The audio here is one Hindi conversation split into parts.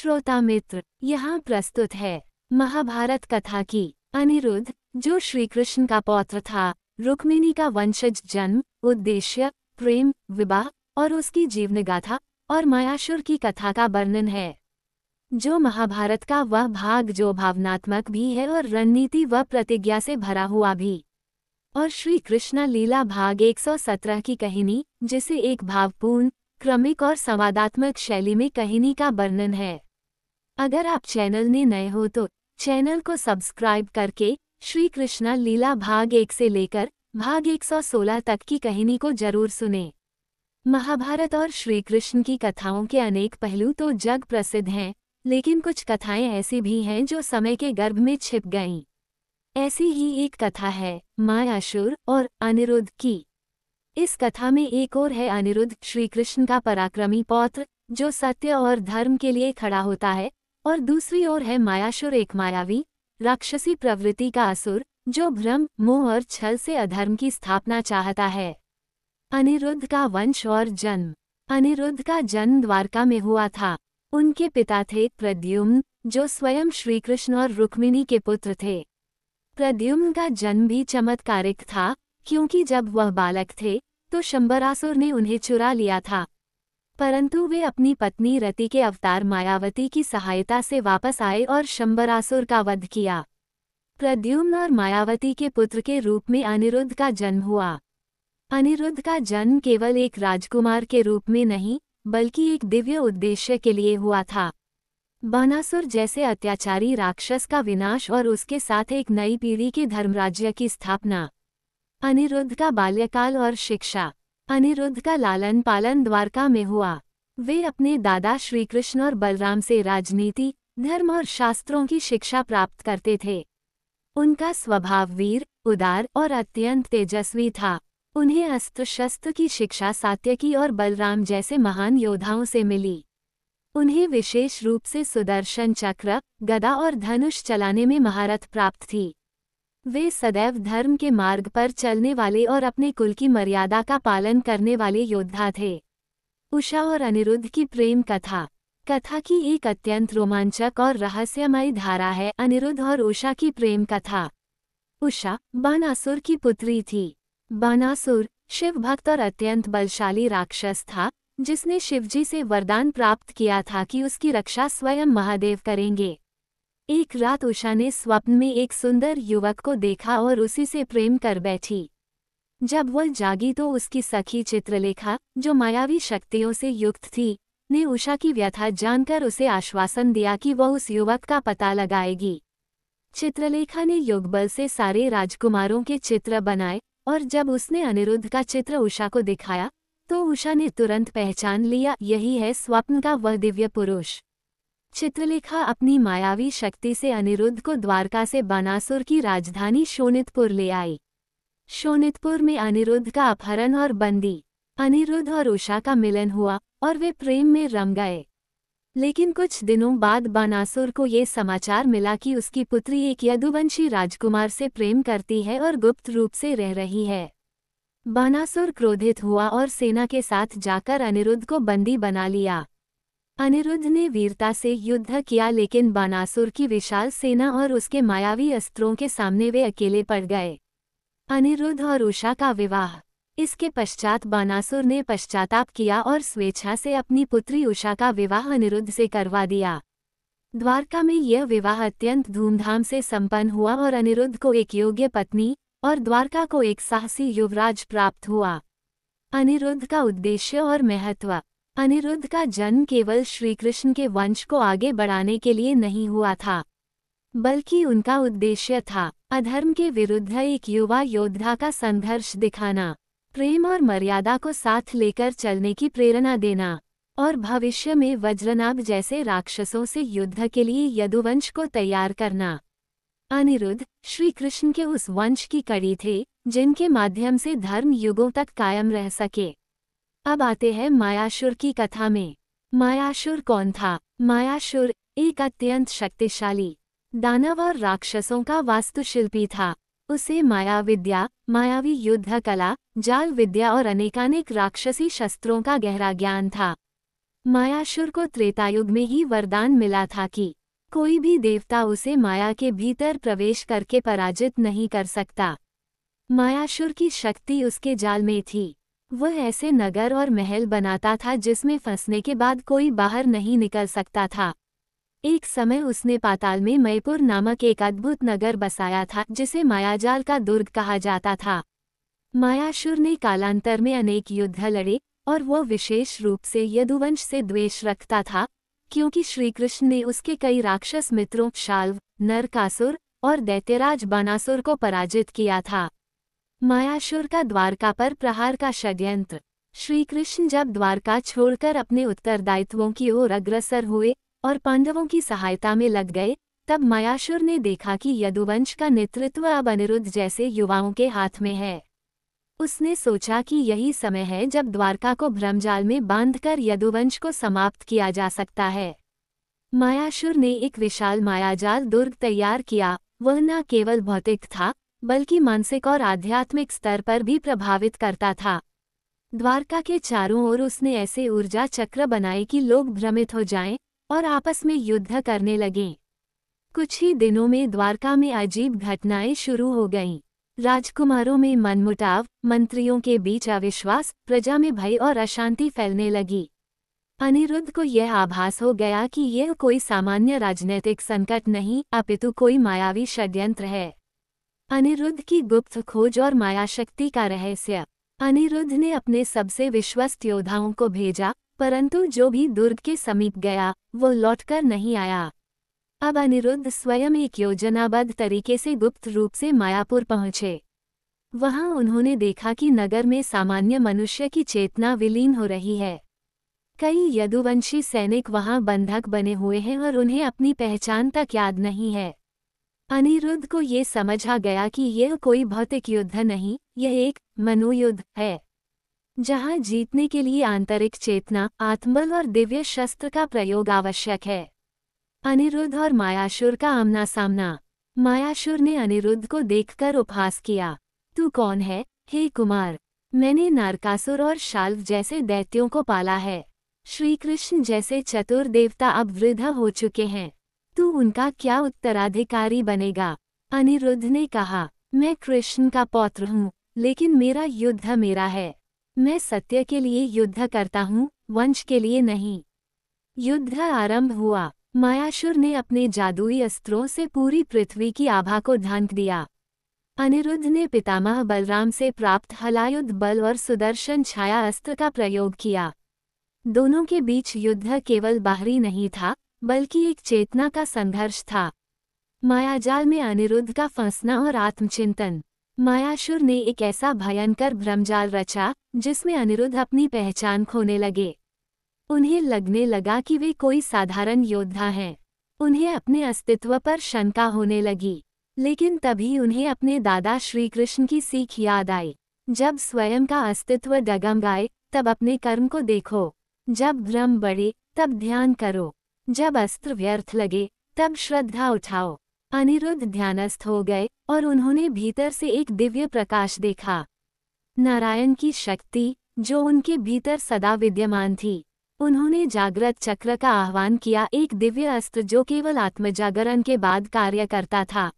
श्रोता मित्र, यहाँ प्रस्तुत है महाभारत कथा की अनिरुद्ध, जो श्री कृष्ण का पौत्र था, रुक्मिणी का वंशज, जन्म, उद्देश्य, प्रेम, विवाह और उसकी जीवनगाथा और मायासुर की कथा का वर्णन है। जो महाभारत का वह भाग जो भावनात्मक भी है और रणनीति व प्रतिज्ञा से भरा हुआ भी, और श्री कृष्ण लीला भाग 117 की कहानी, जिसे एक भावपूर्ण, क्रमिक और संवादात्मक शैली में कहानी का वर्णन है। अगर आप चैनल में नए हो तो चैनल को सब्सक्राइब करके श्री कृष्ण लीला भाग 1 से लेकर भाग 116 तक की कहानी को जरूर सुनें। महाभारत और श्री कृष्ण की कथाओं के अनेक पहलू तो जग प्रसिद्ध हैं, लेकिन कुछ कथाएं ऐसी भी हैं जो समय के गर्भ में छिप गईं। ऐसी ही एक कथा है मायासुर और अनिरुद्ध की। इस कथा में एक और है अनिरुद्ध, श्री कृष्ण का पराक्रमी पौत्र, जो सत्य और धर्म के लिए खड़ा होता है, और दूसरी ओर है मायासुर, एक मायावी, राक्षसी प्रवृत्ति का असुर, जो भ्रम, मोह और छल से अधर्म की स्थापना चाहता है। अनिरुद्ध का वंश और जन्म। अनिरुद्ध का जन्म द्वारका में हुआ था। उनके पिता थे प्रद्युम्न, जो स्वयं श्रीकृष्ण और रुक्मिणी के पुत्र थे। प्रद्युम्न का जन्म भी चमत्कारिक था, क्योंकि जब वह बालक थे तो शंबरासुर ने उन्हें चुरा लिया था, परंतु वे अपनी पत्नी रति के अवतार मायावती की सहायता से वापस आए और शंबरासुर का वध किया। प्रद्युम्न और मायावती के पुत्र के रूप में अनिरुद्ध का जन्म हुआ। अनिरुद्ध का जन्म केवल एक राजकुमार के रूप में नहीं, बल्कि एक दिव्य उद्देश्य के लिए हुआ था। बानासुर जैसे अत्याचारी राक्षस का विनाश और उसके साथ एक नई पीढ़ी के धर्मराज्य की स्थापना। अनिरुद्ध का बाल्यकाल और शिक्षा। अनिरुद्ध का लालन पालन द्वारका में हुआ। वे अपने दादा श्रीकृष्ण और बलराम से राजनीति, धर्म और शास्त्रों की शिक्षा प्राप्त करते थे। उनका स्वभाव वीर, उदार और अत्यंत तेजस्वी था। उन्हें अस्त्र शस्त्र की शिक्षा सात्यकी और बलराम जैसे महान योद्धाओं से मिली। उन्हें विशेष रूप से सुदर्शन चक्र, गदा और धनुष चलाने में महारत प्राप्त थी। वे सदैव धर्म के मार्ग पर चलने वाले और अपने कुल की मर्यादा का पालन करने वाले योद्धा थे। उषा और अनिरुद्ध की प्रेम कथा। कथा की एक अत्यंत रोमांचक और रहस्यमयी धारा है अनिरुद्ध और उषा की प्रेम कथा। उषा बानासुर की पुत्री थी। बानासुर शिव भक्त और अत्यंत बलशाली राक्षस था, जिसने शिवजी से वरदान प्राप्त किया था कि उसकी रक्षा स्वयं महादेव करेंगे। एक रात उषा ने स्वप्न में एक सुंदर युवक को देखा और उसी से प्रेम कर बैठी। जब वह जागी तो उसकी सखी चित्रलेखा, जो मायावी शक्तियों से युक्त थी, ने उषा की व्यथा जानकर उसे आश्वासन दिया कि वह उस युवक का पता लगाएगी। चित्रलेखा ने योगबल से सारे राजकुमारों के चित्र बनाए, और जब उसने अनिरुद्ध का चित्र उषा को दिखाया तो उषा ने तुरंत पहचान लिया, यही है स्वप्न का वह दिव्य पुरुष। चित्रलेखा अपनी मायावी शक्ति से अनिरुद्ध को द्वारका से बानासुर की राजधानी शोणितपुर ले आई। शोणितपुर में अनिरुद्ध का अपहरण और बंदी। अनिरुद्ध और उषा का मिलन हुआ और वे प्रेम में रम गए। लेकिन कुछ दिनों बाद बानासुर को ये समाचार मिला कि उसकी पुत्री एक यदुवंशी राजकुमार से प्रेम करती है और गुप्त रूप से रह रही है। बानासुर क्रोधित हुआ और सेना के साथ जाकर अनिरुद्ध को बंदी बना लिया। अनिरुद्ध ने वीरता से युद्ध किया, लेकिन बानासुर की विशाल सेना और उसके मायावी अस्त्रों के सामने वे अकेले पड़ गए। अनिरुद्ध और उषा का विवाह। इसके पश्चात बानासुर ने पश्चाताप किया और स्वेच्छा से अपनी पुत्री उषा का विवाह अनिरुद्ध से करवा दिया। द्वारका में यह विवाह अत्यंत धूमधाम से संपन्न हुआ और अनिरुद्ध को एक योग्य पत्नी और द्वारका को एक साहसी युवराज प्राप्त हुआ। अनिरुद्ध का उद्देश्य और महत्व। अनिरुद्ध का जन्म केवल श्रीकृष्ण के वंश को आगे बढ़ाने के लिए नहीं हुआ था, बल्कि उनका उद्देश्य था अधर्म के विरुद्ध एक युवा योद्धा का संघर्ष दिखाना, प्रेम और मर्यादा को साथ लेकर चलने की प्रेरणा देना, और भविष्य में वज्रनाभ जैसे राक्षसों से युद्ध के लिए यदुवंश को तैयार करना। अनिरुद्ध श्री कृष्ण के उस वंश की कड़ी थे, जिनके माध्यम से धर्म युगों तक कायम रह सके। अब आते हैं मायासुर की कथा में। मायासुर कौन था? मायासुर एक अत्यंत शक्तिशाली दानव और राक्षसों का वास्तुशिल्पी था। उसे माया विद्या, मायावी युद्ध कला, जाल विद्या और अनेकानेक राक्षसी शस्त्रों का गहरा ज्ञान था। मायासुर को त्रेतायुग में ही वरदान मिला था कि कोई भी देवता उसे माया के भीतर प्रवेश करके पराजित नहीं कर सकता। मायासुर की शक्ति उसके जाल में थी। वह ऐसे नगर और महल बनाता था जिसमें फंसने के बाद कोई बाहर नहीं निकल सकता था। एक समय उसने पाताल में मयपुर नामक एक अद्भुत नगर बसाया था जिसे मायाजाल का दुर्ग कहा जाता था। मायासुर ने कालांतर में अनेक युद्ध लड़े और वह विशेष रूप से यदुवंश से द्वेष रखता था, क्योंकि श्रीकृष्ण ने उसके कई राक्षस मित्रों शाल्व, नरकासुर और दैत्यराज बाणासुर को पराजित किया था। मायासुर का द्वारका पर प्रहार का षड्यंत्र। श्रीकृष्ण जब द्वारका छोड़कर अपने उत्तरदायित्वों की ओर अग्रसर हुए और पांडवों की सहायता में लग गए, तब मायासुर ने देखा कि यदुवंश का नेतृत्व अब अनिरुद्ध जैसे युवाओं के हाथ में है। उसने सोचा कि यही समय है जब द्वारका को भ्रमजाल में बांधकर यदुवंश को समाप्त किया जा सकता है। मायासुर ने एक विशाल मायाजाल दुर्ग तैयार किया। वह न केवल भौतिक था, बल्कि मानसिक और आध्यात्मिक स्तर पर भी प्रभावित करता था। द्वारका के चारों ओर उसने ऐसे ऊर्जा चक्र बनाए कि लोग भ्रमित हो जाएं और आपस में युद्ध करने लगें। कुछ ही दिनों में द्वारका में अजीब घटनाएं शुरू हो गईं। राजकुमारों में मनमुटाव, मंत्रियों के बीच अविश्वास, प्रजा में भय और अशांति फैलने लगी। अनिरुद्ध को यह आभास हो गया कि यह कोई सामान्य राजनीतिक संकट नहीं, अपितु कोई मायावी षड्यंत्र है। अनिरुद्ध की गुप्त खोज और मायाशक्ति का रहस्य। अनिरुद्ध ने अपने सबसे विश्वस्त योद्धाओं को भेजा, परंतु जो भी दुर्ग के समीप गया वो लौटकर नहीं आया। अब अनिरुद्ध स्वयं एक योजनाबद्ध तरीके से गुप्त रूप से मायापुर पहुंचे। वहां उन्होंने देखा कि नगर में सामान्य मनुष्य की चेतना विलीन हो रही है। कई यदुवंशी सैनिक वहां बंधक बने हुए हैं और उन्हें अपनी पहचान तक याद नहीं है। अनिरुद्ध को ये समझ आ गया कि यह कोई भौतिक युद्ध नहीं, यह एक मनोयुद्ध है, जहां जीतने के लिए आंतरिक चेतना, आत्मबल और दिव्य शस्त्र का प्रयोग आवश्यक है। अनिरुद्ध और मायासुर का आमना सामना। मायासुर ने अनिरुद्ध को देखकर उपहास किया। तू कौन है, हे कुमार? मैंने नारकासुर और शाल्व जैसे दैत्यों को पाला है। श्रीकृष्ण जैसे चतुर देवता अब वृद्ध हो चुके हैं। तू उनका क्या उत्तराधिकारी बनेगा? अनिरुद्ध ने कहा, मैं कृष्ण का पौत्र हूँ, लेकिन मेरा युद्ध मेरा है। मैं सत्य के लिए युद्ध करता हूँ, वंश के लिए नहीं। युद्ध आरंभ हुआ। मायासुर ने अपने जादुई अस्त्रों से पूरी पृथ्वी की आभा को ढांक दिया। अनिरुद्ध ने पितामह बलराम से प्राप्त हलायुध बल और सुदर्शन छाया अस्त्र का प्रयोग किया। दोनों के बीच युद्ध केवल बाहरी नहीं था, बल्कि एक चेतना का संघर्ष था। मायाजाल में अनिरुद्ध का फंसना और आत्मचिंतन। मायासुर ने एक ऐसा भयंकर भ्रमजाल रचा जिसमें अनिरुद्ध अपनी पहचान खोने लगे। उन्हें लगने लगा कि वे कोई साधारण योद्धा हैं। उन्हें अपने अस्तित्व पर शंका होने लगी। लेकिन तभी उन्हें अपने दादा श्रीकृष्ण की सीख याद आई। जब स्वयं का अस्तित्व डगमगाए, तब अपने कर्म को देखो। जब भ्रम बढ़े, तब ध्यान करो। जब अस्त्र व्यर्थ लगे, तब श्रद्धा उठाओ। अनिरुद्ध ध्यानस्थ हो गए और उन्होंने भीतर से एक दिव्य प्रकाश देखा। नारायण की शक्ति, जो उनके भीतर सदा विद्यमान थी। उन्होंने जागृत चक्र का आह्वान किया, एक दिव्य अस्त्र जो केवल आत्मजागरण के बाद कार्य करता था।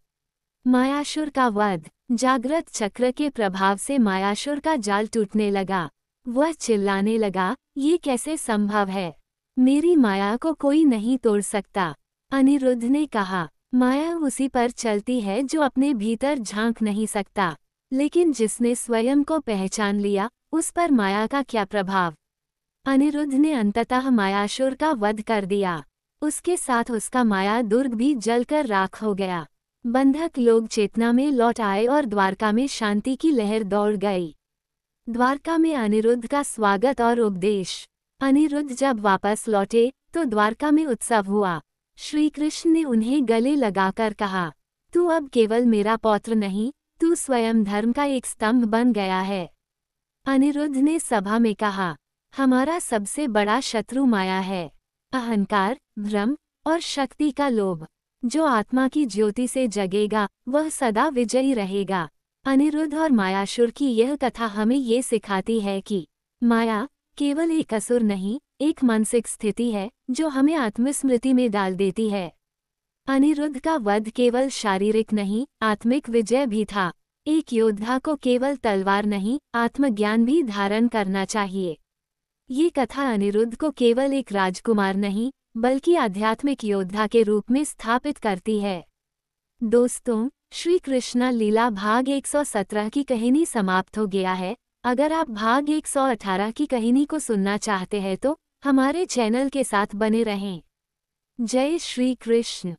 मायासुर का वध। जागृत चक्र के प्रभाव से मायासुर का जाल टूटने लगा। वह चिल्लाने लगा, ये कैसे संभव है? मेरी माया को कोई नहीं तोड़ सकता। अनिरुद्ध ने कहा, माया उसी पर चलती है जो अपने भीतर झांक नहीं सकता, लेकिन जिसने स्वयं को पहचान लिया, उस पर माया का क्या प्रभाव? अनिरुद्ध ने अंततः मायासुर का वध कर दिया। उसके साथ उसका माया दुर्ग भी जलकर राख हो गया। बंधक लोग चेतना में लौट आए और द्वारका में शांति की लहर दौड़ गई। द्वारका में अनिरुद्ध का स्वागत और उपदेश। अनिरुद्ध जब वापस लौटे तो द्वारका में उत्सव हुआ। श्रीकृष्ण ने उन्हें गले लगाकर कहा, तू अब केवल मेरा पौत्र नहीं, तू स्वयं धर्म का एक स्तंभ बन गया है। अनिरुद्ध ने सभा में कहा, हमारा सबसे बड़ा शत्रु माया है। अहंकार, भ्रम और शक्ति का लोभ। जो आत्मा की ज्योति से जगेगा वह सदा विजयी रहेगा। अनिरुद्ध और मायासुर की यह कथा हमें ये सिखाती है कि माया केवल एक असुर नहीं, एक मानसिक स्थिति है जो हमें आत्मस्मृति में डाल देती है। अनिरुद्ध का वध केवल शारीरिक नहीं, आत्मिक विजय भी था। एक योद्धा को केवल तलवार नहीं, आत्मज्ञान भी धारण करना चाहिए। ये कथा अनिरुद्ध को केवल एक राजकुमार नहीं, बल्कि आध्यात्मिक योद्धा के रूप में स्थापित करती है। दोस्तों, श्री कृष्ण लीला भाग 117 की कहानी समाप्त हो गया है। अगर आप भाग 118 की कहानी को सुनना चाहते हैं तो हमारे चैनल के साथ बने रहें। जय श्री कृष्ण।